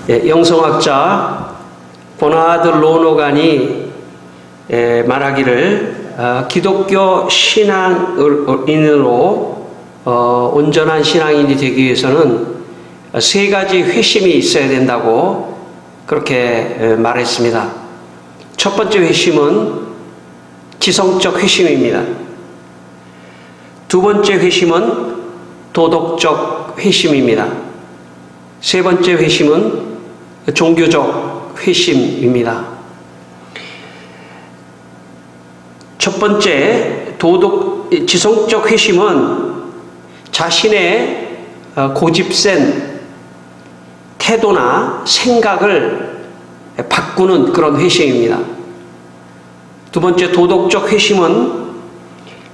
영성학자 버나드 로너간이 말하기를 기독교 신앙인으로 온전한 신앙인이 되기 위해서는 세 가지 회심이 있어야 된다고 그렇게 말했습니다. 첫 번째 회심은 지성적 회심입니다. 두 번째 회심은 도덕적 회심입니다. 세 번째 회심은 종교적 회심입니다. 첫 번째 지성적 회심은 자신의 고집센 태도나 생각을 바꾸는 그런 회심입니다. 두 번째 도덕적 회심은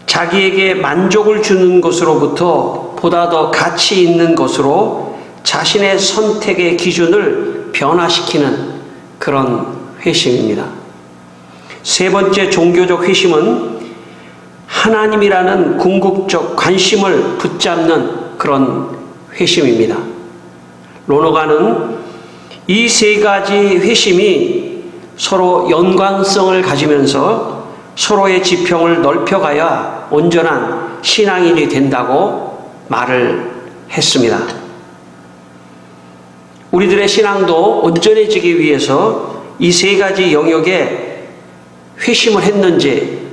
자기에게 만족을 주는 것으로부터 보다 더 가치 있는 것으로 자신의 선택의 기준을 변화시키는 그런 회심입니다. 세 번째 종교적 회심은 하나님이라는 궁극적 관심을 붙잡는 그런 회심입니다. 로너가는 이 세 가지 회심이 서로 연관성을 가지면서 서로의 지평을 넓혀가야 온전한 신앙인이 된다고 말을 했습니다. 우리들의 신앙도 온전해지기 위해서 이 세 가지 영역에 회심을 했는지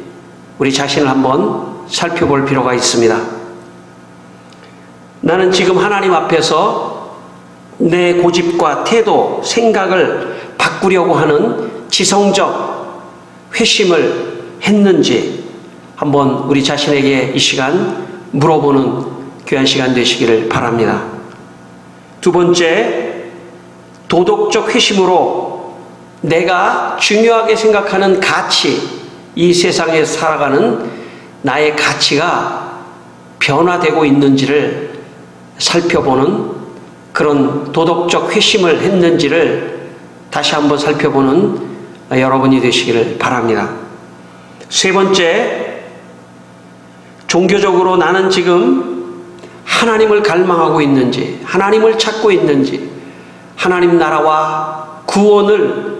우리 자신을 한번 살펴볼 필요가 있습니다. 나는 지금 하나님 앞에서 내 고집과 태도, 생각을 바꾸려고 하는 지성적 회심을 했는지 한번 우리 자신에게 이 시간 물어보는 귀한 시간 되시기를 바랍니다. 두 번째, 도덕적 회심으로 내가 중요하게 생각하는 가치, 이 세상에 살아가는 나의 가치가 변화되고 있는지를 살펴보는 그런 도덕적 회심을 했는지를 다시 한번 살펴보는 여러분이 되시기를 바랍니다. 세 번째, 종교적으로 나는 지금 하나님을 갈망하고 있는지, 하나님을 찾고 있는지, 하나님 나라와 구원을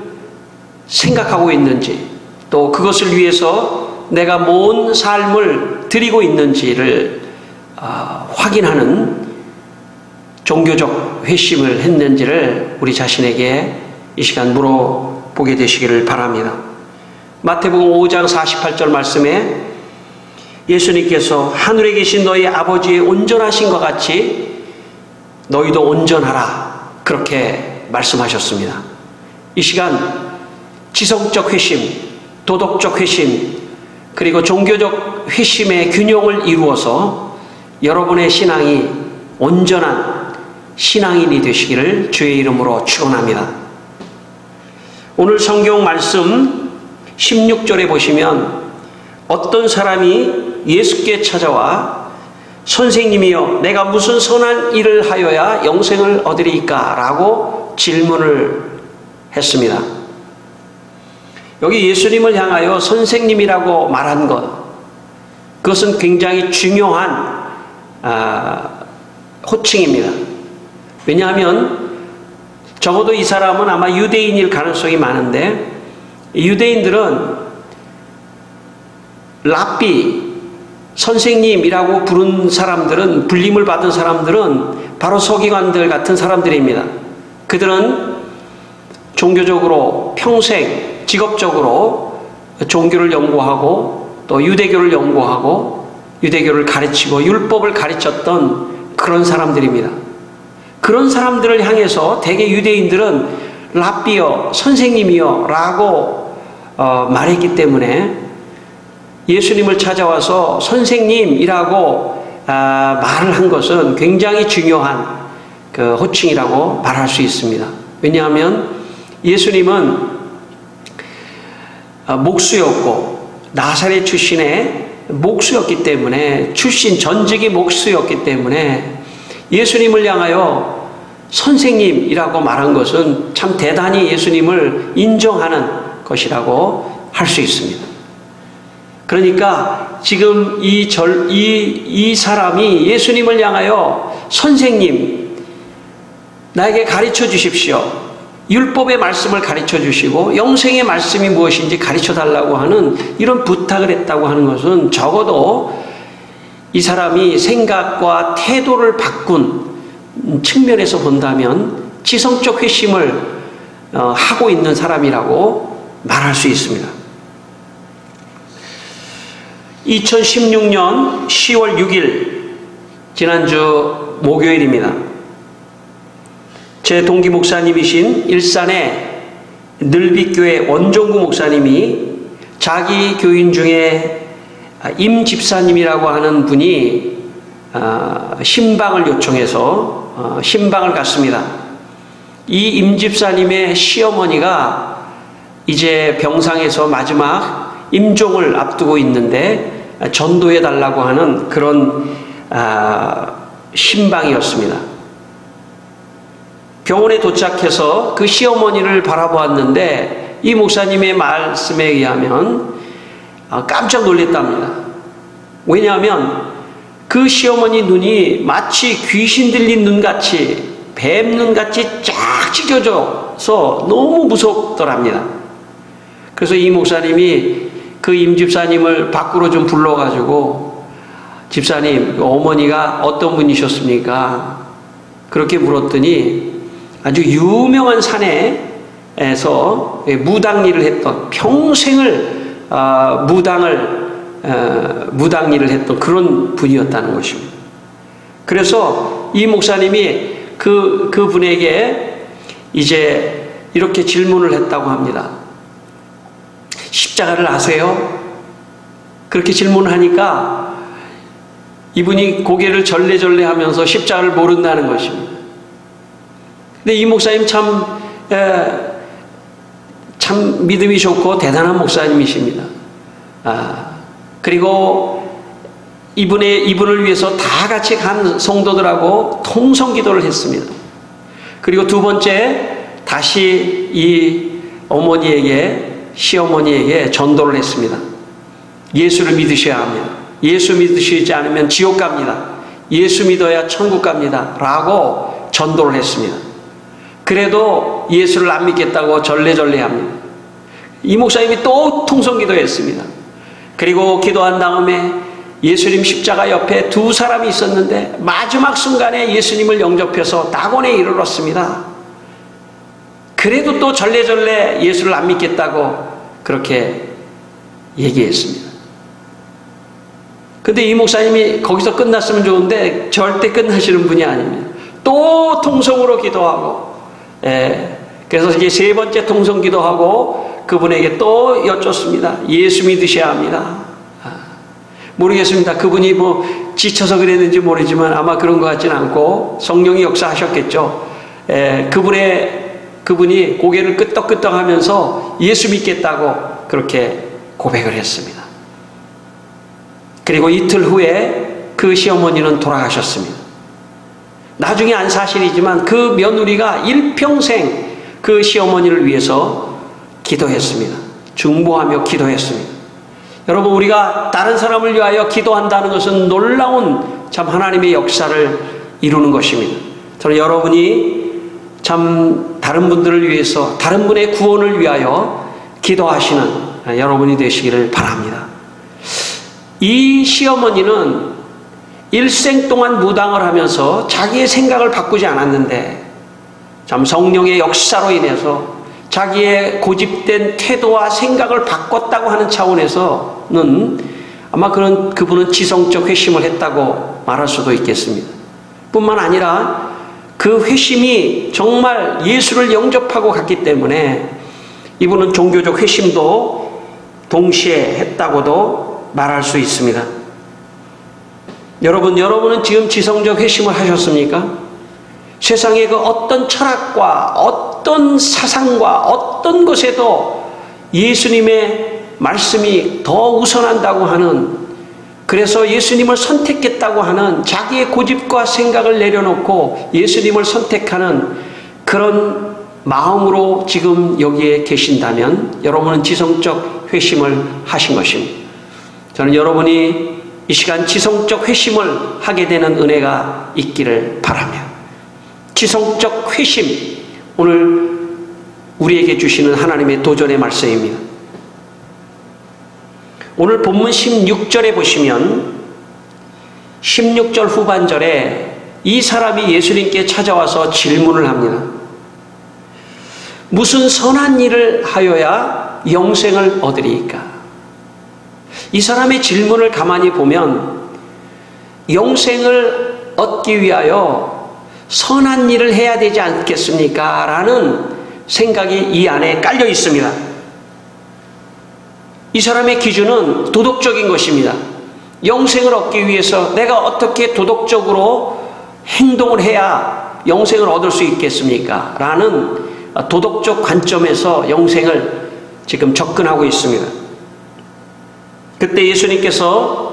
생각하고 있는지, 또 그것을 위해서 내가 뭔 삶을 드리고 있는지를 확인하는 종교적 회심을 했는지를 우리 자신에게 이 시간 물어보게 되시기를 바랍니다. 마태복음 5장 48절 말씀에 예수님께서 하늘에 계신 너희 아버지의 온전하신 것 같이 너희도 온전하라, 그렇게 말씀하셨습니다. 이 시간 지성적 회심, 도덕적 회심, 그리고 종교적 회심의 균형을 이루어서 여러분의 신앙이 온전한 신앙인이 되시기를 주의 이름으로 축원합니다. 오늘 성경 말씀 16절에 보시면 어떤 사람이 예수께 찾아와 선생님이여 내가 무슨 선한 일을 하여야 영생을 얻으리까? 라고 질문을 했습니다. 여기 예수님을 향하여 선생님이라고 말한 것, 그것은 굉장히 중요한 호칭입니다. 왜냐하면 적어도 이 사람은 아마 유대인일 가능성이 많은데, 유대인들은 랍비, 선생님이라고 부른 사람들은, 불림을 받은 사람들은 바로 서기관들 같은 사람들입니다. 그들은 종교적으로 평생 직업적으로 종교를 연구하고 또 유대교를 연구하고 유대교를 가르치고 율법을 가르쳤던 그런 사람들입니다. 그런 사람들을 향해서 대개 유대인들은 랍비여, 선생님이여 라고 말했기 때문에 예수님을 찾아와서 선생님이라고 말을 한 것은 굉장히 중요한 그 호칭이라고 말할 수 있습니다. 왜냐하면 예수님은 목수였고 나사렛 출신의 목수였기 때문에, 출신 전직이 목수였기 때문에 예수님을 향하여 선생님이라고 말한 것은 참 대단히 예수님을 인정하는 것이라고 할 수 있습니다. 그러니까 지금 이 사람이 예수님을 향하여 선생님, 나에게 가르쳐 주십시오, 율법의 말씀을 가르쳐 주시고 영생의 말씀이 무엇인지 가르쳐 달라고 하는 이런 부탁을 했다고 하는 것은 적어도 이 사람이 생각과 태도를 바꾼 측면에서 본다면 지성적 회심을 하고 있는 사람이라고 말할 수 있습니다. 2016년 10월 6일 지난주 목요일입니다. 제 동기 목사님이신 일산의 늘빛교회 원종구 목사님이 자기 교인 중에 임 집사님이라고 하는 분이 신방을 요청해서 신방을 갔습니다. 이 임 집사님의 시어머니가 이제 병상에서 마지막 임종을 앞두고 있는데 전도해 달라고 하는 그런 신방이었습니다. 병원에 도착해서 그 시어머니를 바라보았는데 이 목사님의 말씀에 의하면 깜짝 놀랐답니다. 왜냐하면 그 시어머니 눈이 마치 귀신 들린 눈같이 뱀 눈같이 쫙 찢어져서 너무 무섭더랍니다. 그래서 이 목사님이 그 임 집사님을 밖으로 좀 불러가지고 집사님, 어머니가 어떤 분이셨습니까? 그렇게 물었더니 아주 유명한 산에서 무당 일을 했던, 평생을 무당 일을 했던 그런 분이었다는 것입니다. 그래서 이 목사님이 그 분에게 이제 이렇게 질문을 했다고 합니다. 십자가를 아세요? 그렇게 질문을 하니까 이분이 고개를 절레절레 하면서 십자가를 모른다는 것입니다. 근데 이 목사님 참 믿음이 좋고 대단한 목사님이십니다. 그리고 이분을 위해서 다 같이 간 성도들하고 통성기도를 했습니다. 그리고 두 번째 다시 이 시어머니에게 전도를 했습니다. 예수를 믿으셔야 합니다. 예수 믿으시지 않으면 지옥 갑니다. 예수 믿어야 천국 갑니다. 라고 전도를 했습니다. 그래도 예수를 안 믿겠다고 절레절레 합니다. 이 목사님이 또 통성기도 했습니다. 그리고 기도한 다음에 예수님 십자가 옆에 두 사람이 있었는데 마지막 순간에 예수님을 영접해서 낙원에 이르렀습니다. 그래도 또 절레절레 예수를 안 믿겠다고 그렇게 얘기했습니다. 근데 이 목사님이 거기서 끝났으면 좋은데 절대 끝나시는 분이 아닙니다. 또 통성으로 기도하고, 그래서 이제 세 번째 통성 기도하고 그분에게 또 여쭙습니다. 예수 믿으셔야 합니다. 모르겠습니다. 그분이 뭐 지쳐서 그랬는지 모르지만 아마 그런 것 같지는 않고 성령이 역사하셨겠죠. 그분이 고개를 끄덕끄덕 하면서 예수 믿겠다고 그렇게 고백을 했습니다. 그리고 이틀 후에 그 시어머니는 돌아가셨습니다. 나중에 안 사실이지만 그 며느리가 일평생 그 시어머니를 위해서 기도했습니다. 중보하며 기도했습니다. 여러분, 우리가 다른 사람을 위하여 기도한다는 것은 놀라운 참 하나님의 역사를 이루는 것입니다. 저는 여러분이 참 다른 분들을 위해서, 다른 분의 구원을 위하여 기도하시는 여러분이 되시기를 바랍니다. 이 시어머니는 일생 동안 무당을 하면서 자기의 생각을 바꾸지 않았는데 참 성령의 역사로 인해서 자기의 고집된 태도와 생각을 바꿨다고 하는 차원에서는 아마 그분은 지성적 회심을 했다고 말할 수도 있겠습니다. 뿐만 아니라 그 회심이 정말 예수를 영접하고 갔기 때문에 이분은 종교적 회심도 동시에 했다고도 말할 수 있습니다. 여러분은 지금 지성적 회심을 하셨습니까? 세상의 그 어떤 철학과 어떤 사상과 어떤 것에도 예수님의 말씀이 더 우선한다고 하는, 그래서 예수님을 선택했다고 하는 자기의 고집과 생각을 내려놓고 예수님을 선택하는 그런 마음으로 지금 여기에 계신다면 여러분은 지성적 회심을 하신 것입니다. 저는 여러분이 이 시간 지성적 회심을 하게 되는 은혜가 있기를 바라며, 지성적 회심, 오늘 우리에게 주시는 하나님의 도전의 말씀입니다. 오늘 본문 16절에 보시면 16절 후반절에 이 사람이 예수님께 찾아와서 질문을 합니다. 무슨 선한 일을 하여야 영생을 얻으리이까? 이 사람의 질문을 가만히 보면 영생을 얻기 위하여 선한 일을 해야 되지 않겠습니까? 라는 생각이 이 안에 깔려 있습니다. 이 사람의 기준은 도덕적인 것입니다. 영생을 얻기 위해서 내가 어떻게 도덕적으로 행동을 해야 영생을 얻을 수 있겠습니까? 라는 도덕적 관점에서 영생을 지금 접근하고 있습니다. 그때 예수님께서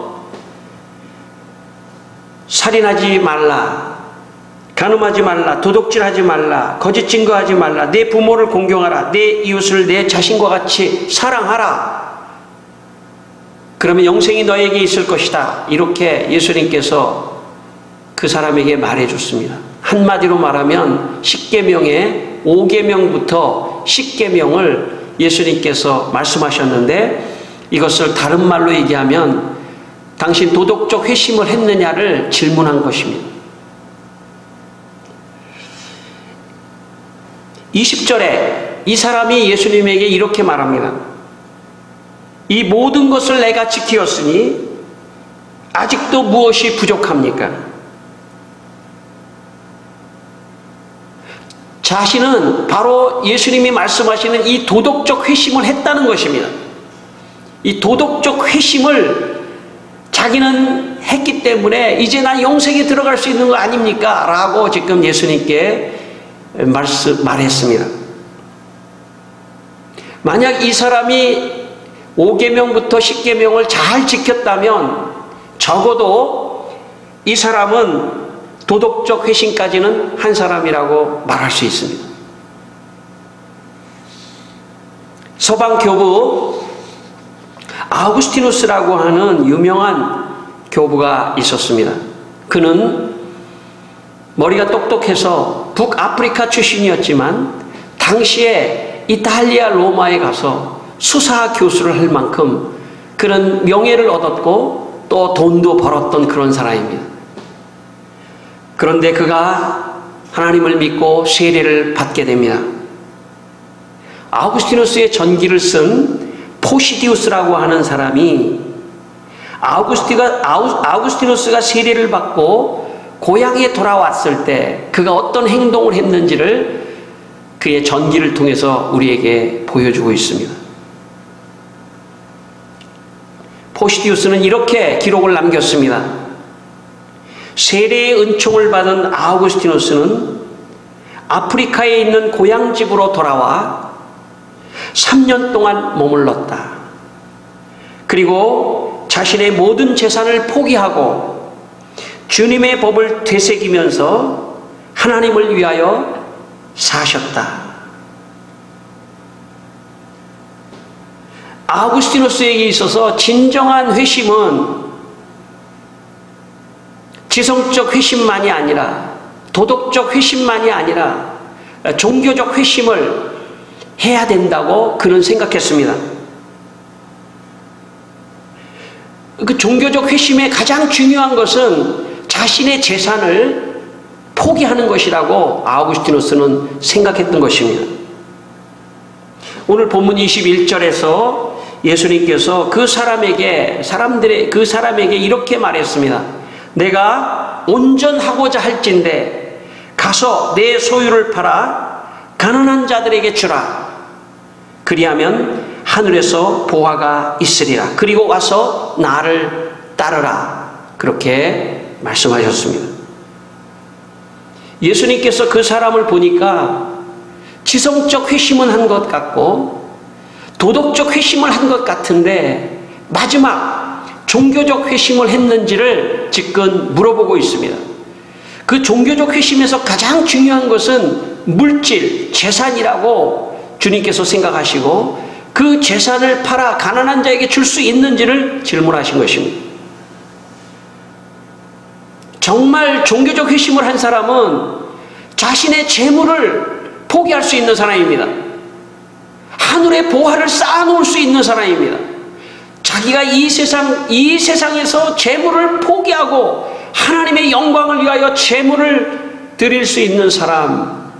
살인하지 말라, 간음하지 말라, 도둑질하지 말라, 거짓 증거하지 말라, 내 부모를 공경하라, 내 이웃을 내 자신과 같이 사랑하라. 그러면 영생이 너에게 있을 것이다. 이렇게 예수님께서 그 사람에게 말해줬습니다. 한마디로 말하면 10계명의 5계명부터 10계명을 예수님께서 말씀하셨는데, 이것을 다른 말로 얘기하면 당신 도덕적 회심을 했느냐를 질문한 것입니다. 20절에 이 사람이 예수님에게 이렇게 말합니다. 이 모든 것을 내가 지키었으니 아직도 무엇이 부족합니까? 자신은 바로 예수님이 말씀하시는 이 도덕적 회심을 했다는 것입니다. 이 도덕적 회심을 자기는 했기 때문에 이제 난 영생에 들어갈 수 있는 거 아닙니까? 라고 지금 예수님께 말했습니다. 만약 이 사람이 5계명부터 10계명을 잘 지켰다면 적어도 이 사람은 도덕적 회심까지는 한 사람이라고 말할 수 있습니다. 서방 교부 아우구스티누스라고 하는 유명한 교부가 있었습니다. 그는 머리가 똑똑해서 북아프리카 출신이었지만 당시에 이탈리아 로마에 가서 수사 교수를 할 만큼 그런 명예를 얻었고 또 돈도 벌었던 그런 사람입니다. 그런데 그가 하나님을 믿고 세례를 받게 됩니다. 아우구스티누스의 전기를 쓴 포시디우스라고 하는 사람이 아우구스티누스가 세례를 받고 고향에 돌아왔을 때 그가 어떤 행동을 했는지를 그의 전기를 통해서 우리에게 보여주고 있습니다. 포시디우스는 이렇게 기록을 남겼습니다. 세례의 은총을 받은 아우구스티누스는 아프리카에 있는 고향집으로 돌아와 3년 동안 머물렀다. 그리고 자신의 모든 재산을 포기하고 주님의 법을 되새기면서 하나님을 위하여 사셨다. 아우구스티누스에게 있어서 진정한 회심은 지성적 회심만이 아니라 도덕적 회심만이 아니라 종교적 회심을 해야 된다고 그는 생각했습니다. 그 종교적 회심의 가장 중요한 것은 자신의 재산을 포기하는 것이라고 아우구스티누스는 생각했던 것입니다. 오늘 본문 21절에서 예수님께서 그 사람에게 이렇게 말했습니다. 내가 온전하고자 할진대 가서 내 소유를 팔아 가난한 자들에게 주라. 그리하면 하늘에서 보화가 있으리라. 그리고 와서 나를 따르라. 그렇게 말씀하셨습니다. 예수님께서 그 사람을 보니까 지성적 회심은 한 것 같고 도덕적 회심을 한 것 같은데 마지막 종교적 회심을 했는지를 지금 물어보고 있습니다. 그 종교적 회심에서 가장 중요한 것은 물질, 재산이라고 주님께서 생각하시고 그 재산을 팔아 가난한 자에게 줄 수 있는지를 질문하신 것입니다. 정말 종교적 회심을 한 사람은 자신의 재물을 포기할 수 있는 사람입니다. 하늘의 보화를 쌓아놓을 수 있는 사람입니다. 자기가 이 세상에서 재물을 포기하고 하나님의 영광을 위하여 재물을 드릴 수 있는 사람,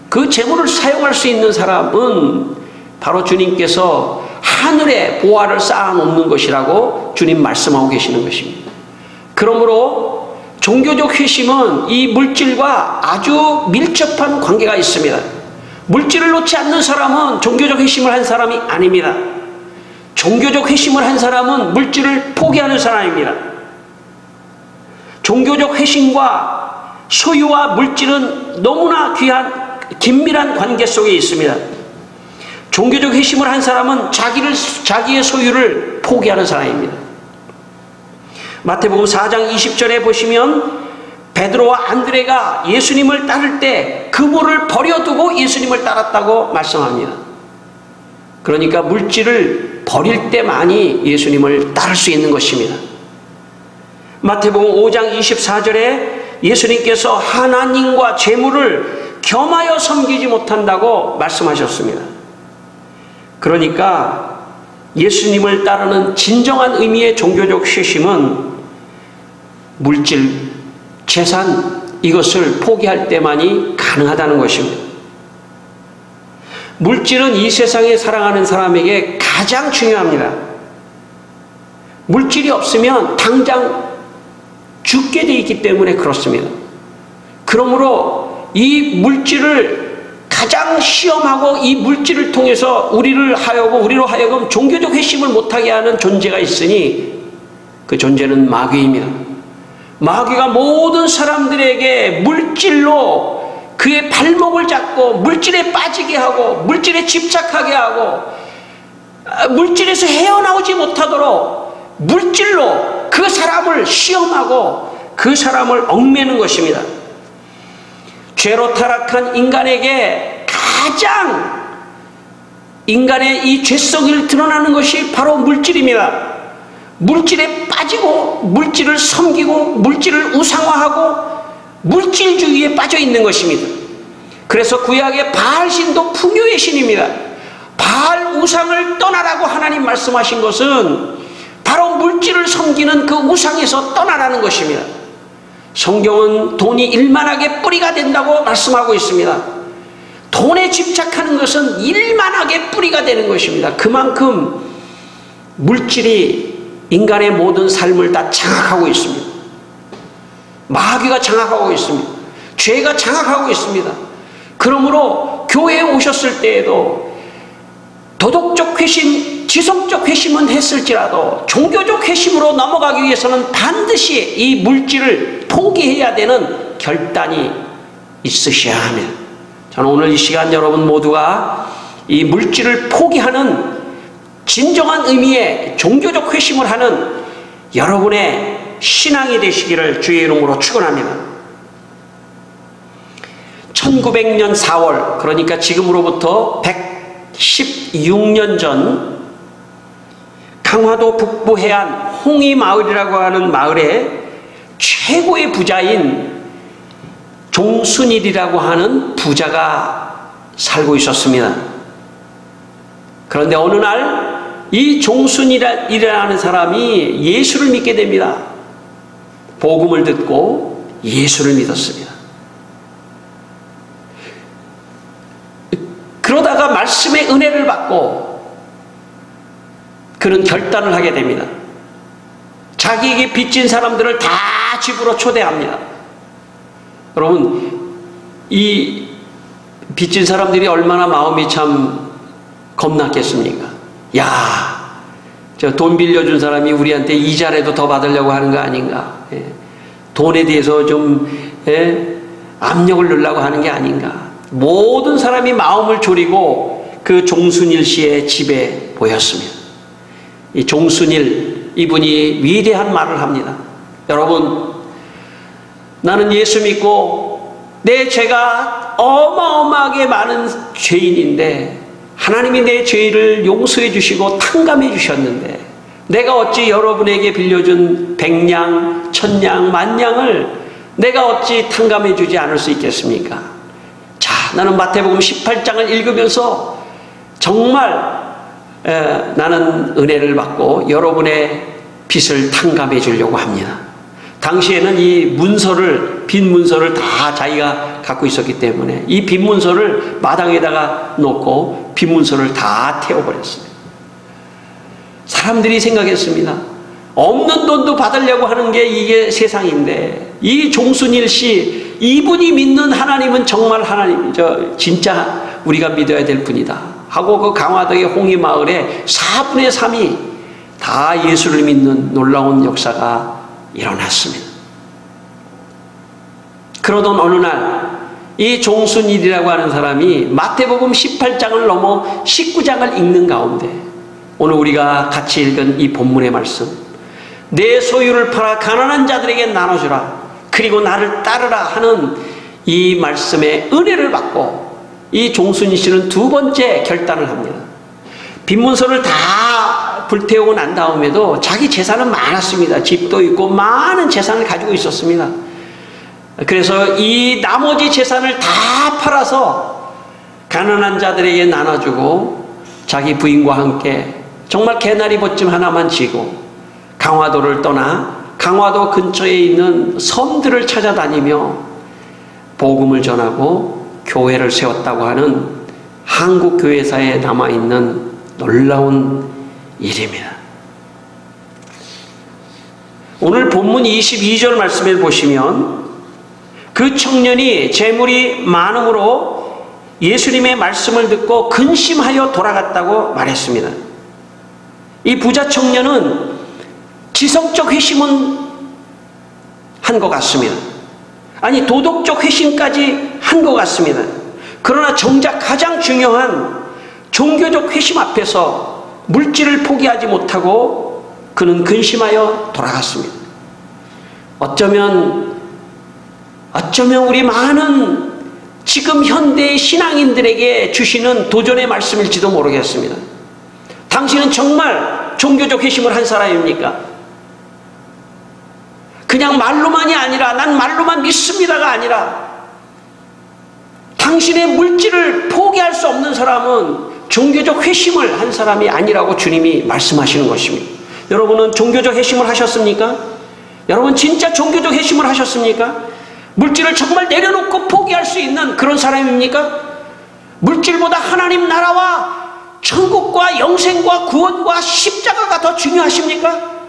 그 재물을 사용할 수 있는 사람은 바로 주님께서 하늘의 보화를 쌓아놓는 것이라고 주님 말씀하고 계시는 것입니다. 그러므로 종교적 회심은 이 물질과 아주 밀접한 관계가 있습니다. 물질을 놓지 않는 사람은 종교적 회심을 한 사람이 아닙니다. 종교적 회심을 한 사람은 물질을 포기하는 사람입니다. 종교적 회심과 소유와 물질은 너무나 긴밀한 관계 속에 있습니다. 종교적 회심을 한 사람은 자기의 소유를 포기하는 사람입니다. 마태복음 4장 20절에 보시면 베드로와 안드레가 예수님을 따를 때 그물을 버려두고 예수님을 따랐다고 말씀합니다. 그러니까 물질을 버릴 때만이 예수님을 따를 수 있는 것입니다. 마태복음 5장 24절에 예수님께서 하나님과 재물을 겸하여 섬기지 못한다고 말씀하셨습니다. 그러니까 예수님을 따르는 진정한 의미의 종교적 회심은 물질, 재산, 이것을 포기할 때만이 가능하다는 것입니다. 물질은 이 세상에 살아가는 사람에게 가장 중요합니다. 물질이 없으면 당장 죽게 되어 있기 때문에 그렇습니다. 그러므로 이 물질을 가장 시험하고 이 물질을 통해서 우리로 하여금 종교적 회심을 못하게 하는 존재가 있으니 그 존재는 마귀입니다. 마귀가 모든 사람들에게 물질로 그의 발목을 잡고 물질에 빠지게 하고 물질에 집착하게 하고 물질에서 헤어나오지 못하도록 물질로 그 사람을 시험하고 그 사람을 얽매는 것입니다. 죄로 타락한 인간에게 가장 인간의 이 죄성이 드러나는 것이 바로 물질입니다. 물질에 빠지고 물질을 섬기고 물질을 우상화하고 물질주의에 빠져 있는 것입니다. 그래서 구약의 바알신도 풍요의 신입니다. 바알 우상을 떠나라고 하나님 말씀하신 것은 바로 물질을 섬기는 그 우상에서 떠나라는 것입니다. 성경은 돈이 일만하게 뿌리가 된다고 말씀하고 있습니다. 돈에 집착하는 것은 일만하게 뿌리가 되는 것입니다. 그만큼 물질이 인간의 모든 삶을 다 장악하고 있습니다. 마귀가 장악하고 있습니다. 죄가 장악하고 있습니다. 그러므로 교회에 오셨을 때에도 도덕적 회심, 지성적 회심은 했을지라도 종교적 회심으로 넘어가기 위해서는 반드시 이 물질을 포기해야 되는 결단이 있으셔야 합니다. 저는 오늘 이 시간 여러분 모두가 이 물질을 포기하는 진정한 의미의 종교적 회심을 하는 여러분의 신앙이 되시기를 주의 이름으로 축원합니다. 1900년 4월, 그러니까 지금으로부터 116년 전 강화도 북부 해안 홍이마을이라고 하는 마을에 최고의 부자인 종순일이라고 하는 부자가 살고 있었습니다. 그런데 어느 날 이 종순일이라는 사람이 예수를 믿게 됩니다. 복음을 듣고 예수를 믿었습니다. 그러다가 말씀의 은혜를 받고 그는 결단을 하게 됩니다. 자기에게 빚진 사람들을 다 집으로 초대합니다. 여러분, 이 빚진 사람들이 얼마나 마음이 참 겁났겠습니까? 야, 저 돈 빌려준 사람이 우리한테 이자라도 더 받으려고 하는 거 아닌가? 돈에 대해서 좀 압력을 넣으려고 하는 게 아닌가? 모든 사람이 마음을 졸이고 그 종순일 씨의 집에 모였습니다. 이 종순일, 이분이 위대한 말을 합니다. 여러분, 나는 예수 믿고 내 죄가 어마어마하게 많은 죄인인데 하나님이 내 죄를 용서해 주시고 탕감해 주셨는데 내가 어찌 여러분에게 빌려준 100냥, 1000냥, 10,000냥을 내가 어찌 탕감해 주지 않을 수 있겠습니까? 자, 나는 마태복음 18장을 읽으면서 정말 나는 은혜를 받고 여러분의 빚을 탕감해 주려고 합니다. 당시에는 이 문서를, 빈 문서를 다 자기가 갖고 있었기 때문에 이 빈 문서를 마당에다가 놓고 빈 문서를 다 태워버렸습니다. 사람들이 생각했습니다. 없는 돈도 받으려고 하는 게 이게 세상인데, 이 종순일 씨, 이분이 믿는 하나님은 정말 하나님이죠. 진짜 우리가 믿어야 될 분이다 하고 그 강화도의 홍의마을에 4분의 3이 다 예수를 믿는 놀라운 역사가 일어났습니다. 그러던 어느 날 이 종순일이라고 하는 사람이 마태복음 18장을 넘어 19장을 읽는 가운데 오늘 우리가 같이 읽은 이 본문의 말씀, 내 소유를 팔아 가난한 자들에게 나눠주라 그리고 나를 따르라 하는 이 말씀에 은혜를 받고 이 종순일 씨는 두 번째 결단을 합니다. 빈 문서를 다 불태우고 난 다음에도 자기 재산은 많았습니다. 집도 있고 많은 재산을 가지고 있었습니다. 그래서 이 나머지 재산을 다 팔아서 가난한 자들에게 나눠주고 자기 부인과 함께 정말 개나리 보찜 하나만 지고 강화도를 떠나 강화도 근처에 있는 섬들을 찾아다니며 복음을 전하고 교회를 세웠다고 하는 한국교회사에 남아있는 놀라운 일입니다. 오늘 본문 22절 말씀을 보시면 그 청년이 재물이 많음으로 예수님의 말씀을 듣고 근심하여 돌아갔다고 말했습니다. 이 부자 청년은 지성적 회심은 한 것 같습니다. 아니, 도덕적 회심까지 한 것 같습니다. 그러나 정작 가장 중요한 종교적 회심 앞에서 물질을 포기하지 못하고 그는 근심하여 돌아갔습니다. 어쩌면 우리 많은 지금 현대의 신앙인들에게 주시는 도전의 말씀일지도 모르겠습니다. 당신은 정말 종교적 회심을 한 사람입니까? 그냥 말로만이 아니라 난 말로만 믿습니다가 아니라 당신의 물질을 포기할 수 없는 사람은 종교적 회심을 한 사람이 아니라고 주님이 말씀하시는 것입니다. 여러분은 종교적 회심을 하셨습니까? 여러분 진짜 종교적 회심을 하셨습니까? 물질을 정말 내려놓고 포기할 수 있는 그런 사람입니까? 물질보다 하나님 나라와 천국과 영생과 구원과 십자가가 더 중요하십니까?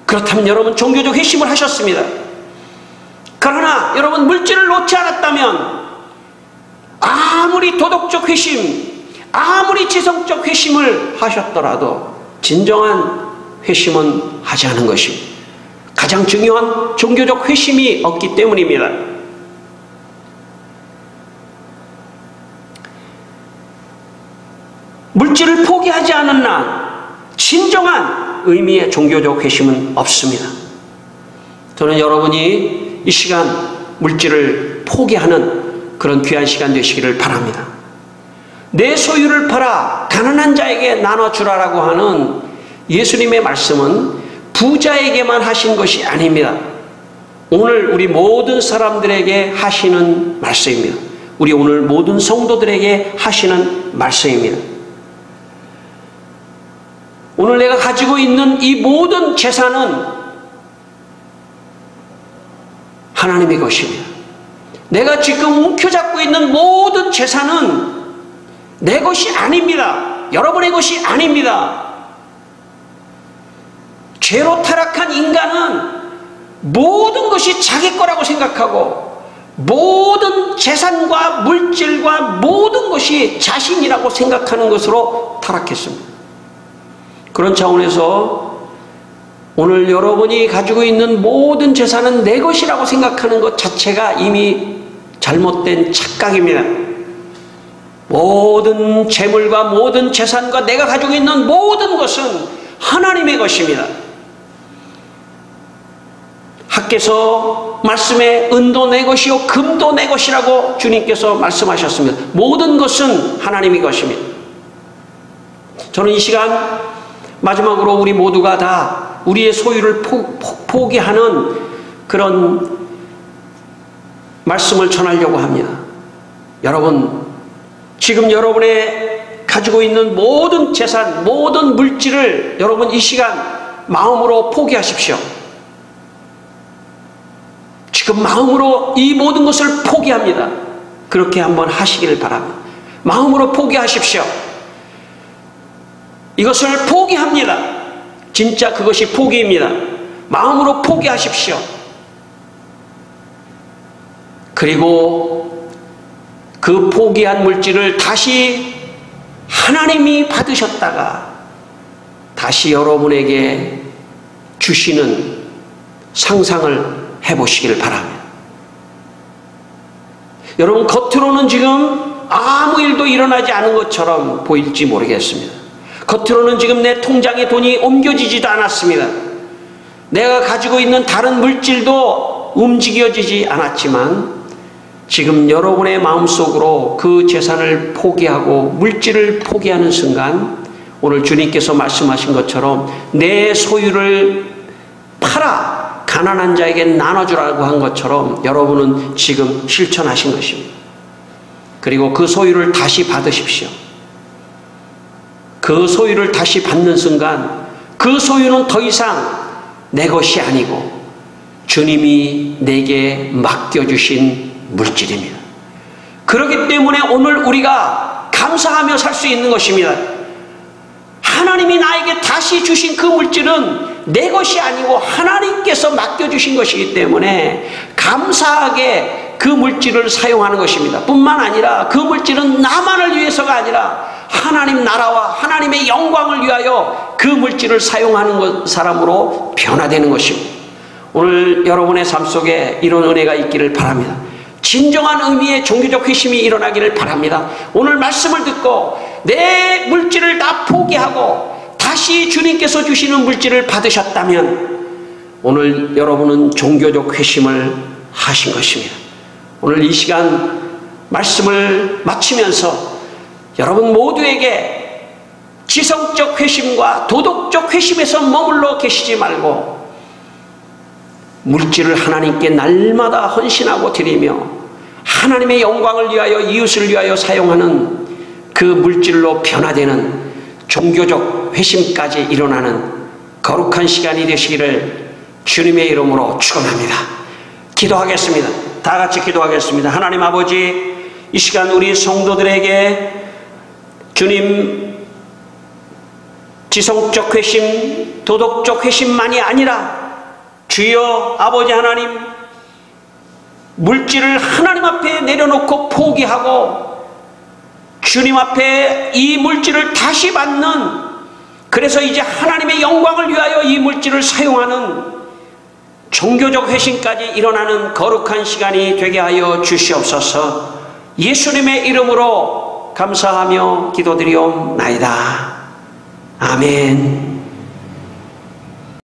그렇다면 여러분 종교적 회심을 하셨습니다. 그러나 여러분 물질을 놓지 않았다면 아무리 도덕적 회심, 아무리 지성적 회심을 하셨더라도 진정한 회심은 하지 않은 것입니다. 가장 중요한 종교적 회심이 없기 때문입니다. 물질을 포기하지 않은 한 진정한 의미의 종교적 회심은 없습니다. 저는 여러분이 이 시간 물질을 포기하는 그런 귀한 시간 되시기를 바랍니다. 내 소유를 팔아 가난한 자에게 나눠주라라고 하는 예수님의 말씀은 부자에게만 하신 것이 아닙니다. 오늘 우리 모든 사람들에게 하시는 말씀입니다. 우리 오늘 모든 성도들에게 하시는 말씀입니다. 오늘 내가 가지고 있는 이 모든 재산은 하나님의 것입니다. 내가 지금 움켜잡고 있는 모든 재산은 내 것이 아닙니다. 여러분의 것이 아닙니다. 죄로 타락한 인간은 모든 것이 자기 거라고 생각하고 모든 재산과 물질과 모든 것이 자신이라고 생각하는 것으로 타락했습니다. 그런 차원에서 오늘 여러분이 가지고 있는 모든 재산은 내 것이라고 생각하는 것 자체가 이미 잘못된 착각입니다. 모든 재물과 모든 재산과 내가 가지고 있는 모든 것은 하나님의 것입니다. 하께서 말씀에 은도 내 것이요 금도 내 것이라고 주님께서 말씀하셨습니다. 모든 것은 하나님의 것입니다. 저는 이 시간 마지막으로 우리 모두가 다 우리의 소유를 포기하는 그런 말씀을 전하려고 합니다. 여러분, 지금 여러분의 가지고 있는 모든 재산, 모든 물질을 여러분 이 시간 마음으로 포기하십시오. 지금 마음으로 이 모든 것을 포기합니다. 그렇게 한번 하시기를 바랍니다. 마음으로 포기하십시오. 이것을 포기합니다. 진짜 그것이 포기입니다. 마음으로 포기하십시오. 그리고 그 포기한 물질을 다시 하나님이 받으셨다가 다시 여러분에게 주시는 상상을 해보시기를 바랍니다. 여러분, 겉으로는 지금 아무 일도 일어나지 않은 것처럼 보일지 모르겠습니다. 겉으로는 지금 내 통장에 돈이 옮겨지지도 않았습니다. 내가 가지고 있는 다른 물질도 움직여지지 않았지만 지금 여러분의 마음속으로 그 재산을 포기하고 물질을 포기하는 순간 오늘 주님께서 말씀하신 것처럼 내 소유를 팔아 가난한 자에게 나눠주라고 한 것처럼 여러분은 지금 실천하신 것입니다. 그리고 그 소유를 다시 받으십시오. 그 소유를 다시 받는 순간 그 소유는 더 이상 내 것이 아니고 주님이 내게 맡겨주신 물질입니다. 그렇기 때문에 오늘 우리가 감사하며 살 수 있는 것입니다. 하나님이 나에게 다시 주신 그 물질은 내 것이 아니고 하나님께서 맡겨주신 것이기 때문에 감사하게 그 물질을 사용하는 것입니다. 뿐만 아니라 그 물질은 나만을 위해서가 아니라 하나님 나라와 하나님의 영광을 위하여 그 물질을 사용하는 사람으로 변화되는 것입니다. 오늘 여러분의 삶 속에 이런 은혜가 있기를 바랍니다. 진정한 의미의 종교적 회심이 일어나기를 바랍니다. 오늘 말씀을 듣고 내 물질을 다 포기하고 다시 주님께서 주시는 물질을 받으셨다면 오늘 여러분은 종교적 회심을 하신 것입니다. 오늘 이 시간 말씀을 마치면서 여러분 모두에게 지성적 회심과 도덕적 회심에서 머물러 계시지 말고 물질을 하나님께 날마다 헌신하고 드리며 하나님의 영광을 위하여 이웃을 위하여 사용하는 그 물질로 변화되는 종교적 회심까지 일어나는 거룩한 시간이 되시기를 주님의 이름으로 축원합니다. 기도하겠습니다. 다 같이 기도하겠습니다. 하나님 아버지, 이 시간 우리 성도들에게 주님 지성적 회심, 도덕적 회심만이 아니라 주여 아버지 하나님, 물질을 하나님 앞에 내려놓고 포기하고 주님 앞에 이 물질을 다시 받는, 그래서 이제 하나님의 영광을 위하여 이 물질을 사용하는 종교적 회심까지 일어나는 거룩한 시간이 되게 하여 주시옵소서. 예수님의 이름으로 감사하며 기도드리옵나이다. 아멘.